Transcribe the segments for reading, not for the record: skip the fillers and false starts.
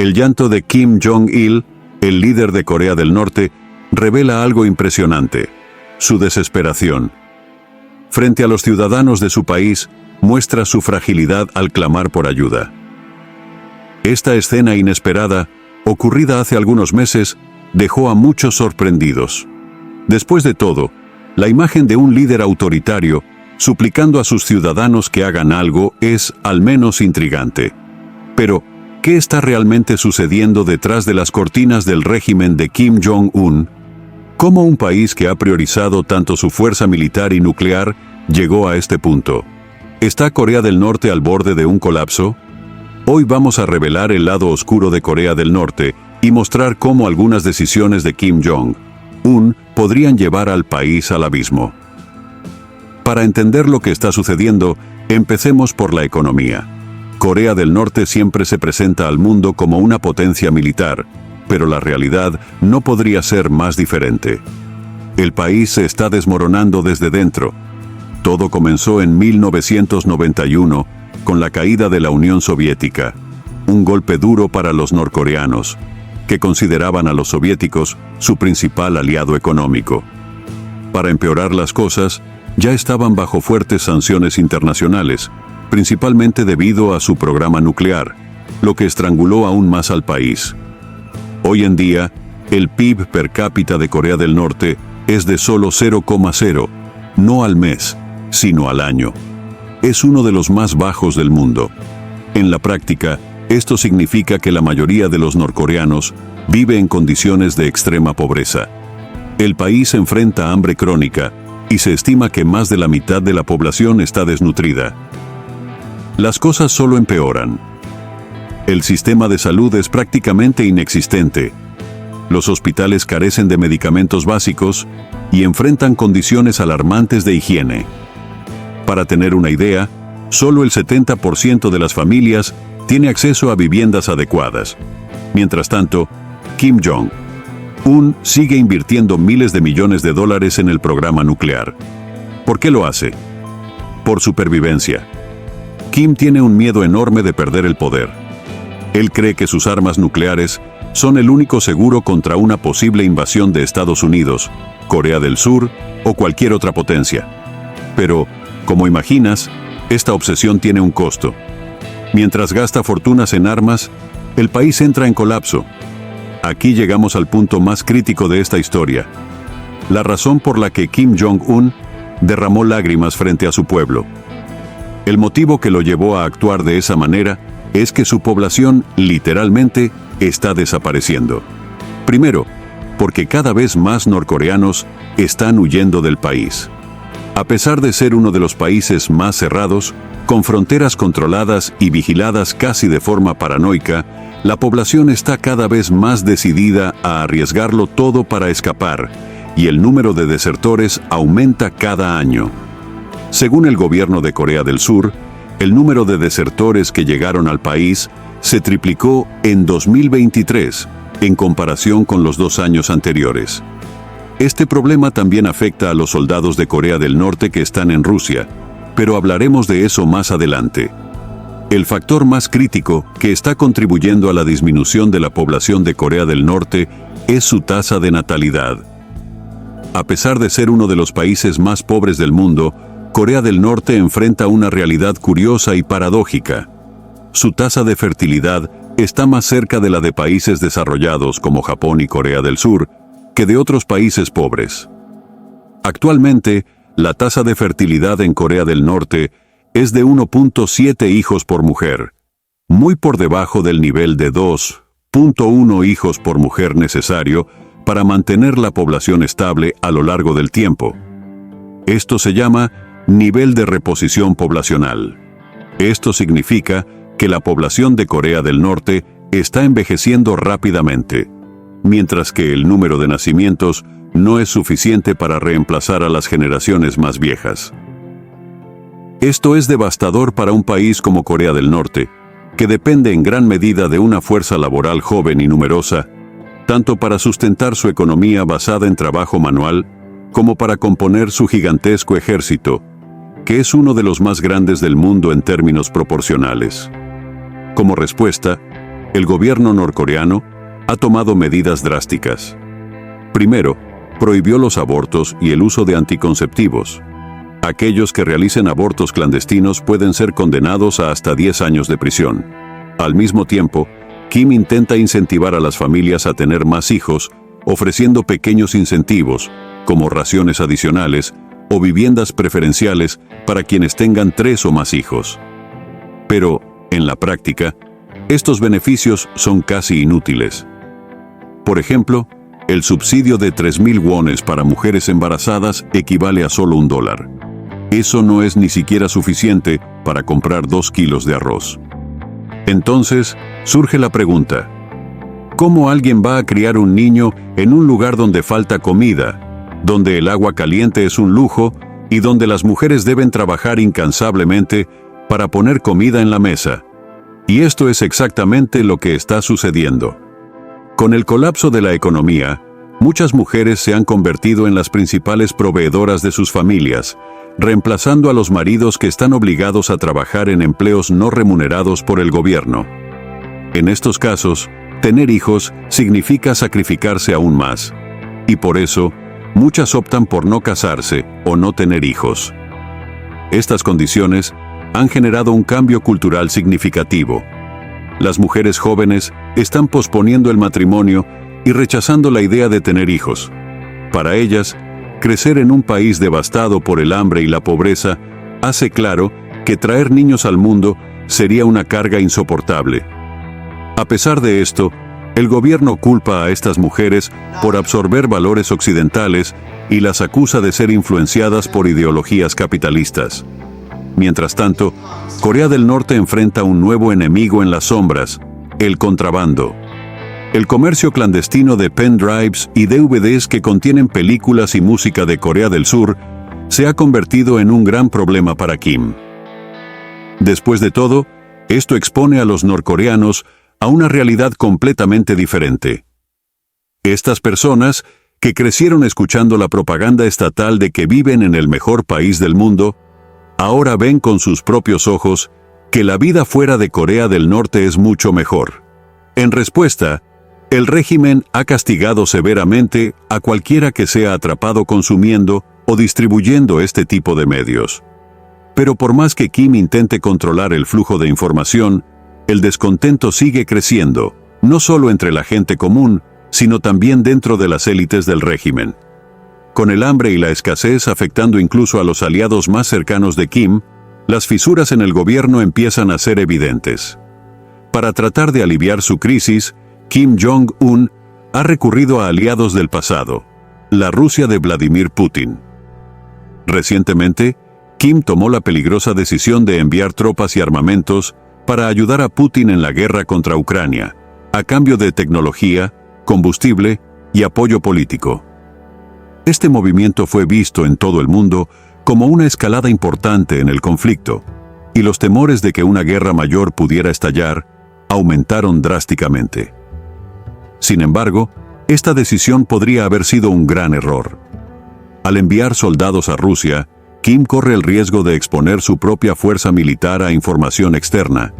El llanto de Kim Jong-il, el líder de Corea del Norte, revela algo impresionante: su desesperación. Frente a los ciudadanos de su país, muestra su fragilidad al clamar por ayuda. Esta escena inesperada, ocurrida hace algunos meses, dejó a muchos sorprendidos. Después de todo, la imagen de un líder autoritario suplicando a sus ciudadanos que hagan algo es, al menos, intrigante. Pero, ¿qué está realmente sucediendo detrás de las cortinas del régimen de Kim Jong-un? ¿Cómo un país que ha priorizado tanto su fuerza militar y nuclear llegó a este punto? ¿Está Corea del Norte al borde de un colapso? Hoy vamos a revelar el lado oscuro de Corea del Norte y mostrar cómo algunas decisiones de Kim Jong-un podrían llevar al país al abismo. Para entender lo que está sucediendo, empecemos por la economía. Corea del Norte siempre se presenta al mundo como una potencia militar, pero la realidad no podría ser más diferente. El país se está desmoronando desde dentro. Todo comenzó en 1991, con la caída de la Unión Soviética, un golpe duro para los norcoreanos, que consideraban a los soviéticos su principal aliado económico. Para empeorar las cosas, ya estaban bajo fuertes sanciones internacionales, principalmente debido a su programa nuclear, lo que estranguló aún más al país. Hoy en día, el PIB per cápita de Corea del Norte es de solo 0,0, no al mes, sino al año. Es uno de los más bajos del mundo. En la práctica, esto significa que la mayoría de los norcoreanos vive en condiciones de extrema pobreza. El país enfrenta hambre crónica y se estima que más de la mitad de la población está desnutrida. Las cosas solo empeoran. El sistema de salud es prácticamente inexistente. Los hospitales carecen de medicamentos básicos y enfrentan condiciones alarmantes de higiene. Para tener una idea, solo el 70% de las familias tiene acceso a viviendas adecuadas. Mientras tanto, Kim Jong-un sigue invirtiendo miles de millones de dólares en el programa nuclear. ¿Por qué lo hace? Por supervivencia. Kim tiene un miedo enorme de perder el poder. Él cree que sus armas nucleares son el único seguro contra una posible invasión de Estados Unidos, Corea del Sur o cualquier otra potencia. Pero, como imaginas, esta obsesión tiene un costo. Mientras gasta fortunas en armas, el país entra en colapso. Aquí llegamos al punto más crítico de esta historia. La razón por la que Kim Jong-un derramó lágrimas frente a su pueblo. El motivo que lo llevó a actuar de esa manera es que su población, literalmente, está desapareciendo. Primero, porque cada vez más norcoreanos están huyendo del país. A pesar de ser uno de los países más cerrados, con fronteras controladas y vigiladas casi de forma paranoica, la población está cada vez más decidida a arriesgarlo todo para escapar, y el número de desertores aumenta cada año. Según el gobierno de Corea del Sur, el número de desertores que llegaron al país se triplicó en 2023, en comparación con los 2 años anteriores. Este problema también afecta a los soldados de Corea del Norte que están en Rusia, pero hablaremos de eso más adelante. El factor más crítico que está contribuyendo a la disminución de la población de Corea del Norte es su tasa de natalidad. A pesar de ser uno de los países más pobres del mundo, Corea del Norte enfrenta una realidad curiosa y paradójica. Su tasa de fertilidad está más cerca de la de países desarrollados como Japón y Corea del Sur que de otros países pobres. Actualmente, la tasa de fertilidad en Corea del Norte es de 1.7 hijos por mujer, muy por debajo del nivel de 2.1 hijos por mujer necesario para mantener la población estable a lo largo del tiempo. Esto se llama nivel de reposición poblacional. Esto significa que la población de Corea del Norte está envejeciendo rápidamente, mientras que el número de nacimientos no es suficiente para reemplazar a las generaciones más viejas. Esto es devastador para un país como Corea del Norte, que depende en gran medida de una fuerza laboral joven y numerosa, tanto para sustentar su economía basada en trabajo manual, como para componer su gigantesco ejército, que es uno de los más grandes del mundo en términos proporcionales. Como respuesta, el gobierno norcoreano ha tomado medidas drásticas. Primero, prohibió los abortos y el uso de anticonceptivos. Aquellos que realicen abortos clandestinos pueden ser condenados a hasta 10 años de prisión. Al mismo tiempo, Kim intenta incentivar a las familias a tener más hijos, ofreciendo pequeños incentivos, como raciones adicionales o viviendas preferenciales para quienes tengan 3 o más hijos. Pero, en la práctica, estos beneficios son casi inútiles. Por ejemplo, el subsidio de 3.000 wones para mujeres embarazadas equivale a solo $1. Eso no es ni siquiera suficiente para comprar 2 kilos de arroz. Entonces, surge la pregunta: ¿cómo alguien va a criar un niño en un lugar donde falta comida, donde el agua caliente es un lujo y donde las mujeres deben trabajar incansablemente para poner comida en la mesa? Y esto es exactamente lo que está sucediendo. Con el colapso de la economía, muchas mujeres se han convertido en las principales proveedoras de sus familias, reemplazando a los maridos que están obligados a trabajar en empleos no remunerados por el gobierno. En estos casos, tener hijos significa sacrificarse aún más, y por eso, muchas optan por no casarse o no tener hijos. Estas condiciones han generado un cambio cultural significativo. Las mujeres jóvenes están posponiendo el matrimonio y rechazando la idea de tener hijos. Para ellas, crecer en un país devastado por el hambre y la pobreza hace claro que traer niños al mundo sería una carga insoportable. A pesar de esto, el gobierno culpa a estas mujeres por absorber valores occidentales y las acusa de ser influenciadas por ideologías capitalistas. Mientras tanto, Corea del Norte enfrenta un nuevo enemigo en las sombras: el contrabando. El comercio clandestino de pendrives y DVDs que contienen películas y música de Corea del Sur se ha convertido en un gran problema para Kim. Después de todo, esto expone a los norcoreanos a una realidad completamente diferente. Estas personas, que crecieron escuchando la propaganda estatal de que viven en el mejor país del mundo, ahora ven con sus propios ojos que la vida fuera de Corea del Norte es mucho mejor. En respuesta, el régimen ha castigado severamente a cualquiera que sea atrapado consumiendo o distribuyendo este tipo de medios. Pero por más que Kim intente controlar el flujo de información, el descontento sigue creciendo, no solo entre la gente común, sino también dentro de las élites del régimen. Con el hambre y la escasez afectando incluso a los aliados más cercanos de Kim, las fisuras en el gobierno empiezan a ser evidentes. Para tratar de aliviar su crisis, Kim Jong-un ha recurrido a aliados del pasado, la Rusia de Vladimir Putin. Recientemente, Kim tomó la peligrosa decisión de enviar tropas y armamentos para ayudar a Putin en la guerra contra Ucrania, a cambio de tecnología, combustible y apoyo político. Este movimiento fue visto en todo el mundo como una escalada importante en el conflicto, y los temores de que una guerra mayor pudiera estallar aumentaron drásticamente. Sin embargo, esta decisión podría haber sido un gran error. Al enviar soldados a Rusia, Kim corre el riesgo de exponer su propia fuerza militar a información externa.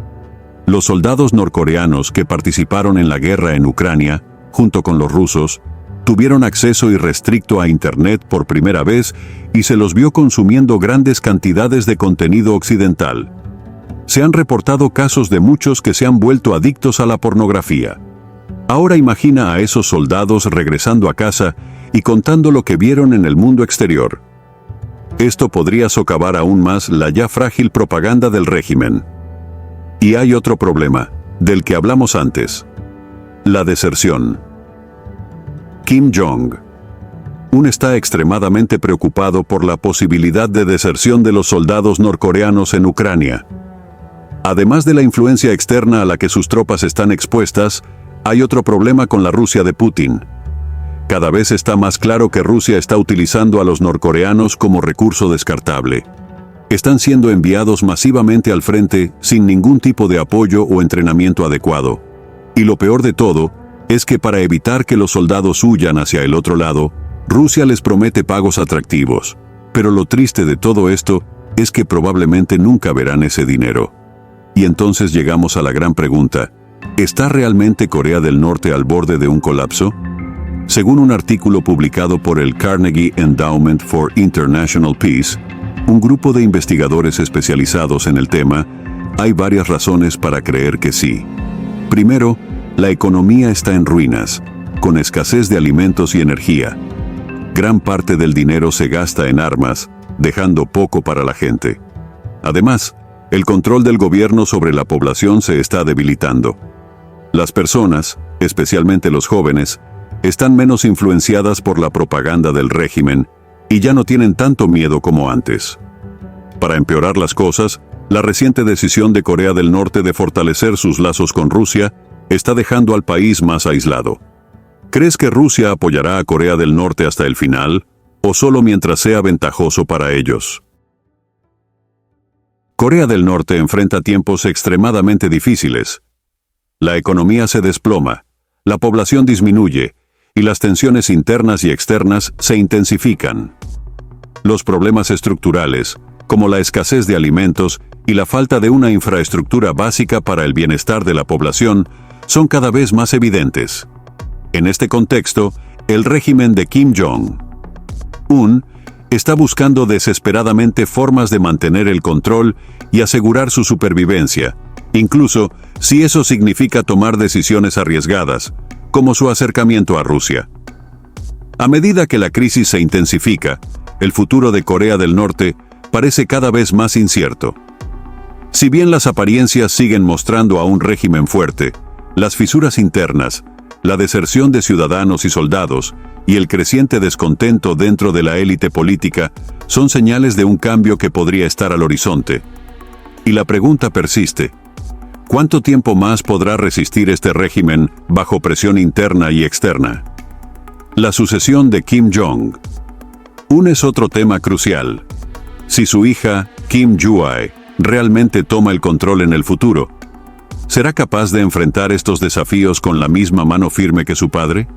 Los soldados norcoreanos que participaron en la guerra en Ucrania, junto con los rusos, tuvieron acceso irrestricto a Internet por primera vez y se los vio consumiendo grandes cantidades de contenido occidental. Se han reportado casos de muchos que se han vuelto adictos a la pornografía. Ahora imagina a esos soldados regresando a casa y contando lo que vieron en el mundo exterior. Esto podría socavar aún más la ya frágil propaganda del régimen. Y hay otro problema, del que hablamos antes: la deserción. Kim Jong-un está extremadamente preocupado por la posibilidad de deserción de los soldados norcoreanos en Ucrania. Además de la influencia externa a la que sus tropas están expuestas, hay otro problema con la Rusia de Putin. Cada vez está más claro que Rusia está utilizando a los norcoreanos como recurso descartable. Están siendo enviados masivamente al frente sin ningún tipo de apoyo o entrenamiento adecuado. Y lo peor de todo es que para evitar que los soldados huyan hacia el otro lado, Rusia les promete pagos atractivos. Pero lo triste de todo esto es que probablemente nunca verán ese dinero. Y entonces llegamos a la gran pregunta: ¿Está realmente Corea del Norte al borde de un colapso? Según un artículo publicado por el Carnegie Endowment for International Peace, un grupo de investigadores especializados en el tema, hay varias razones para creer que sí. Primero, la economía está en ruinas, con escasez de alimentos y energía. Gran parte del dinero se gasta en armas, dejando poco para la gente. Además, el control del gobierno sobre la población se está debilitando. Las personas, especialmente los jóvenes, están menos influenciadas por la propaganda del régimen y ya no tienen tanto miedo como antes. Para empeorar las cosas, la reciente decisión de Corea del Norte de fortalecer sus lazos con Rusia está dejando al país más aislado. ¿Crees que Rusia apoyará a Corea del Norte hasta el final, o solo mientras sea ventajoso para ellos? Corea del Norte enfrenta tiempos extremadamente difíciles. La economía se desploma, la población disminuye, y las tensiones internas y externas se intensifican. Los problemas estructurales, como la escasez de alimentos y la falta de una infraestructura básica para el bienestar de la población, son cada vez más evidentes. En este contexto, el régimen de Kim Jong-un está buscando desesperadamente formas de mantener el control y asegurar su supervivencia, incluso si eso significa tomar decisiones arriesgadas, como su acercamiento a Rusia. A medida que la crisis se intensifica, el futuro de Corea del Norte parece cada vez más incierto. Si bien las apariencias siguen mostrando a un régimen fuerte, las fisuras internas, la deserción de ciudadanos y soldados y el creciente descontento dentro de la élite política son señales de un cambio que podría estar al horizonte. Y la pregunta persiste: ¿cuánto tiempo más podrá resistir este régimen bajo presión interna y externa? La sucesión de Kim Jong-un es otro tema crucial. Si su hija, Kim Joo-ae, realmente toma el control en el futuro, ¿será capaz de enfrentar estos desafíos con la misma mano firme que su padre?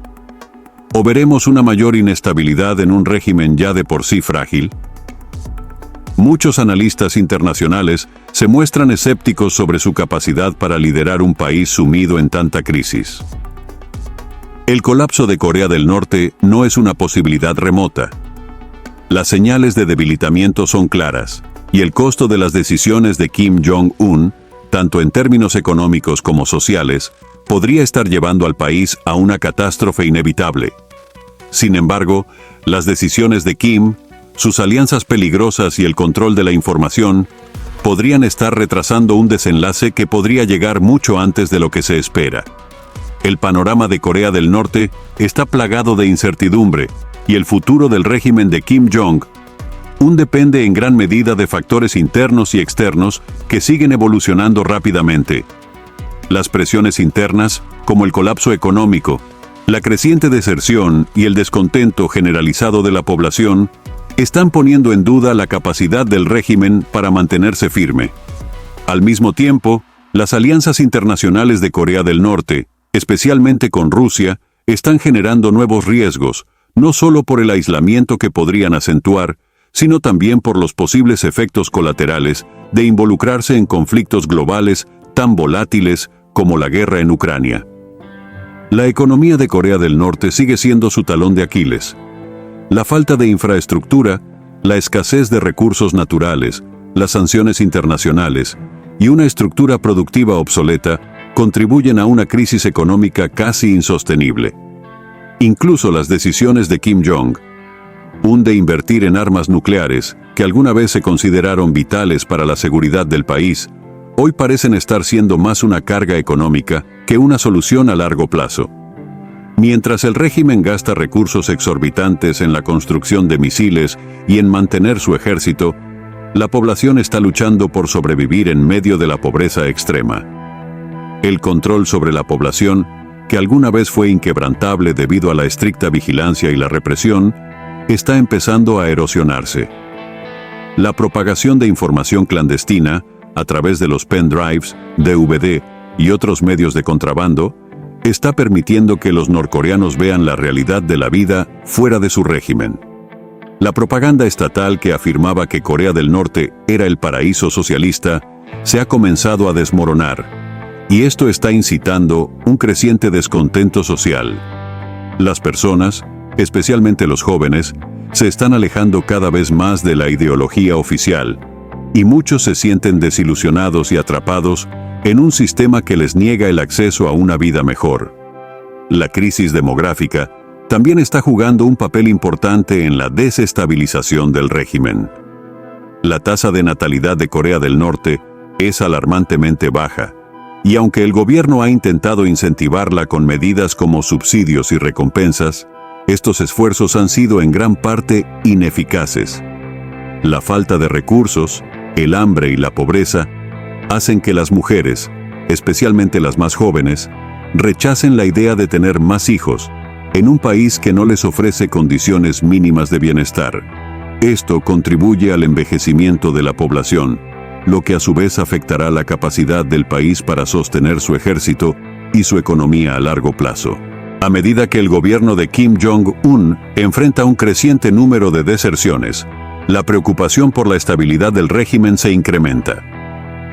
¿O veremos una mayor inestabilidad en un régimen ya de por sí frágil? Muchos analistas internacionales se muestran escépticos sobre su capacidad para liderar un país sumido en tanta crisis. El colapso de Corea del Norte no es una posibilidad remota. Las señales de debilitamiento son claras, y el costo de las decisiones de Kim Jong-un, tanto en términos económicos como sociales, podría estar llevando al país a una catástrofe inevitable. Sin embargo, las decisiones de Kim, sus alianzas peligrosas y el control de la información podrían estar retrasando un desenlace que podría llegar mucho antes de lo que se espera. El panorama de Corea del Norte está plagado de incertidumbre, y el futuro del régimen de Kim Jong-un depende en gran medida de factores internos y externos que siguen evolucionando rápidamente. Las presiones internas, como el colapso económico, la creciente deserción y el descontento generalizado de la población, están poniendo en duda la capacidad del régimen para mantenerse firme. Al mismo tiempo, las alianzas internacionales de Corea del Norte, especialmente con Rusia, están generando nuevos riesgos, no solo por el aislamiento que podrían acentuar, sino también por los posibles efectos colaterales de involucrarse en conflictos globales tan volátiles como la guerra en Ucrania. La economía de Corea del Norte sigue siendo su talón de Aquiles. La falta de infraestructura, la escasez de recursos naturales, las sanciones internacionales y una estructura productiva obsoleta contribuyen a una crisis económica casi insostenible. Incluso las decisiones de Kim Jong-un de invertir en armas nucleares, que alguna vez se consideraron vitales para la seguridad del país, hoy parecen estar siendo más una carga económica que una solución a largo plazo. Mientras el régimen gasta recursos exorbitantes en la construcción de misiles y en mantener su ejército, la población está luchando por sobrevivir en medio de la pobreza extrema. El control sobre la población, que alguna vez fue inquebrantable debido a la estricta vigilancia y la represión, está empezando a erosionarse. La propagación de información clandestina, a través de los pendrives, DVD y otros medios de contrabando, está permitiendo que los norcoreanos vean la realidad de la vida fuera de su régimen. La propaganda estatal que afirmaba que Corea del Norte era el paraíso socialista se ha comenzado a desmoronar, y esto está incitando un creciente descontento social. Las personas, especialmente los jóvenes, se están alejando cada vez más de la ideología oficial, y muchos se sienten desilusionados y atrapados en un sistema que les niega el acceso a una vida mejor. La crisis demográfica también está jugando un papel importante en la desestabilización del régimen. La tasa de natalidad de Corea del Norte es alarmantemente baja, y aunque el gobierno ha intentado incentivarla con medidas como subsidios y recompensas, estos esfuerzos han sido en gran parte ineficaces. La falta de recursos, el hambre y la pobreza hacen que las mujeres, especialmente las más jóvenes, rechacen la idea de tener más hijos en un país que no les ofrece condiciones mínimas de bienestar. Esto contribuye al envejecimiento de la población, lo que a su vez afectará la capacidad del país para sostener su ejército y su economía a largo plazo. A medida que el gobierno de Kim Jong-un enfrenta un creciente número de deserciones, la preocupación por la estabilidad del régimen se incrementa.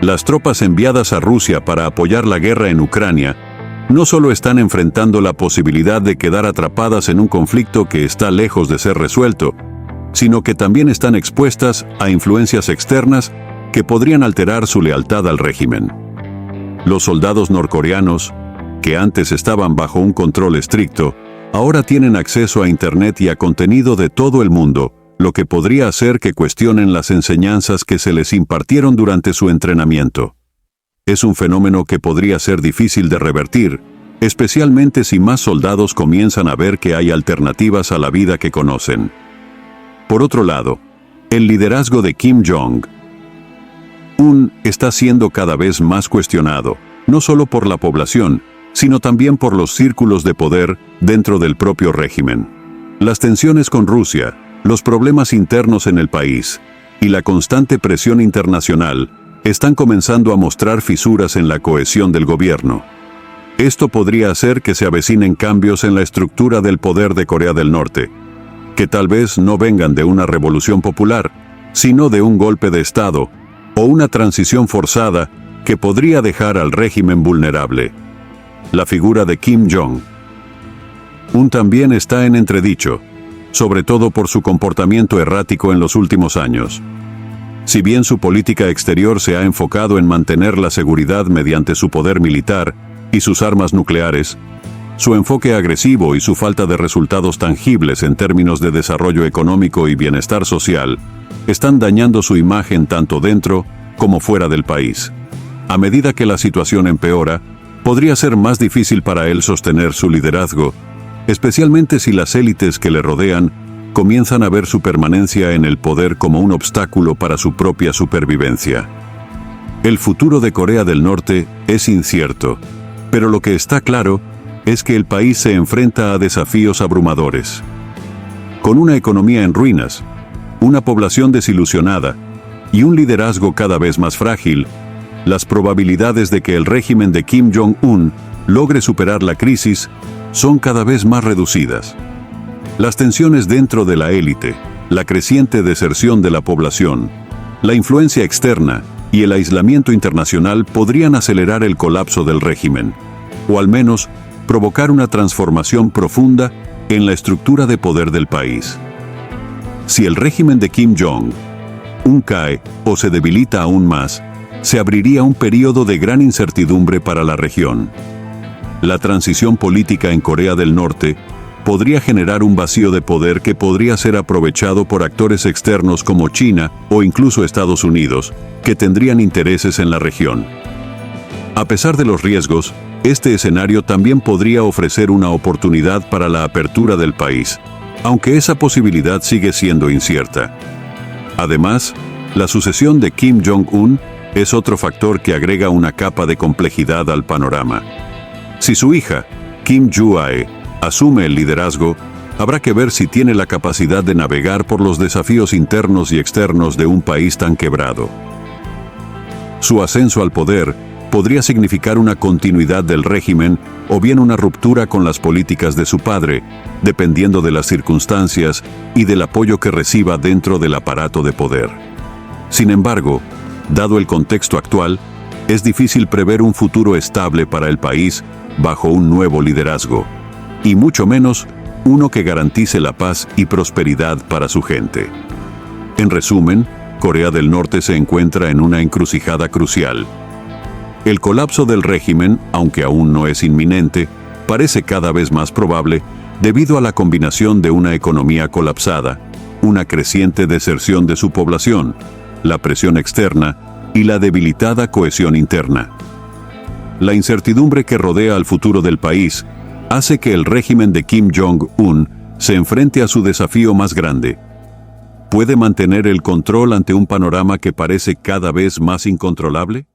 Las tropas enviadas a Rusia para apoyar la guerra en Ucrania no solo están enfrentando la posibilidad de quedar atrapadas en un conflicto que está lejos de ser resuelto, sino que también están expuestas a influencias externas que podrían alterar su lealtad al régimen. Los soldados norcoreanos, que antes estaban bajo un control estricto, ahora tienen acceso a Internet y a contenido de todo el mundo, lo que podría hacer que cuestionen las enseñanzas que se les impartieron durante su entrenamiento. Es un fenómeno que podría ser difícil de revertir, especialmente si más soldados comienzan a ver que hay alternativas a la vida que conocen. Por otro lado, el liderazgo de Kim Jong-un está siendo cada vez más cuestionado, no solo por la población, sino también por los círculos de poder dentro del propio régimen. Las tensiones con Rusia, los problemas internos en el país y la constante presión internacional están comenzando a mostrar fisuras en la cohesión del gobierno. Esto podría hacer que se avecinen cambios en la estructura del poder de Corea del Norte, que tal vez no vengan de una revolución popular, sino de un golpe de Estado o una transición forzada que podría dejar al régimen vulnerable. La figura de Kim Jong-un también está en entredicho, sobre todo por su comportamiento errático en los últimos años. Si bien su política exterior se ha enfocado en mantener la seguridad mediante su poder militar y sus armas nucleares, su enfoque agresivo y su falta de resultados tangibles en términos de desarrollo económico y bienestar social están dañando su imagen tanto dentro como fuera del país. A medida que la situación empeora, podría ser más difícil para él sostener su liderazgo, especialmente si las élites que le rodean comienzan a ver su permanencia en el poder como un obstáculo para su propia supervivencia. El futuro de Corea del Norte es incierto, pero lo que está claro es que el país se enfrenta a desafíos abrumadores. Con una economía en ruinas, una población desilusionada y un liderazgo cada vez más frágil, las probabilidades de que el régimen de Kim Jong-un logre superar la crisis son cada vez más reducidas. Las tensiones dentro de la élite, la creciente deserción de la población, la influencia externa y el aislamiento internacional podrían acelerar el colapso del régimen, o al menos provocar una transformación profunda en la estructura de poder del país. Si el régimen de Kim Jong-un cae o se debilita aún más, se abriría un período de gran incertidumbre para la región. La transición política en Corea del Norte podría generar un vacío de poder que podría ser aprovechado por actores externos como China o incluso Estados Unidos, que tendrían intereses en la región. A pesar de los riesgos, este escenario también podría ofrecer una oportunidad para la apertura del país, aunque esa posibilidad sigue siendo incierta. Además, la sucesión de Kim Jong-un es otro factor que agrega una capa de complejidad al panorama. Si su hija, Kim Joo-ae, asume el liderazgo, habrá que ver si tiene la capacidad de navegar por los desafíos internos y externos de un país tan quebrado. Su ascenso al poder podría significar una continuidad del régimen o bien una ruptura con las políticas de su padre, dependiendo de las circunstancias y del apoyo que reciba dentro del aparato de poder. Sin embargo, dado el contexto actual, es difícil prever un futuro estable para el país bajo un nuevo liderazgo, y mucho menos uno que garantice la paz y prosperidad para su gente. En resumen, Corea del Norte se encuentra en una encrucijada crucial. El colapso del régimen, aunque aún no es inminente, parece cada vez más probable debido a la combinación de una economía colapsada, una creciente deserción de su población, la presión externa y la debilitada cohesión interna. La incertidumbre que rodea al futuro del país hace que el régimen de Kim Jong-un se enfrente a su desafío más grande. ¿Puede mantener el control ante un panorama que parece cada vez más incontrolable?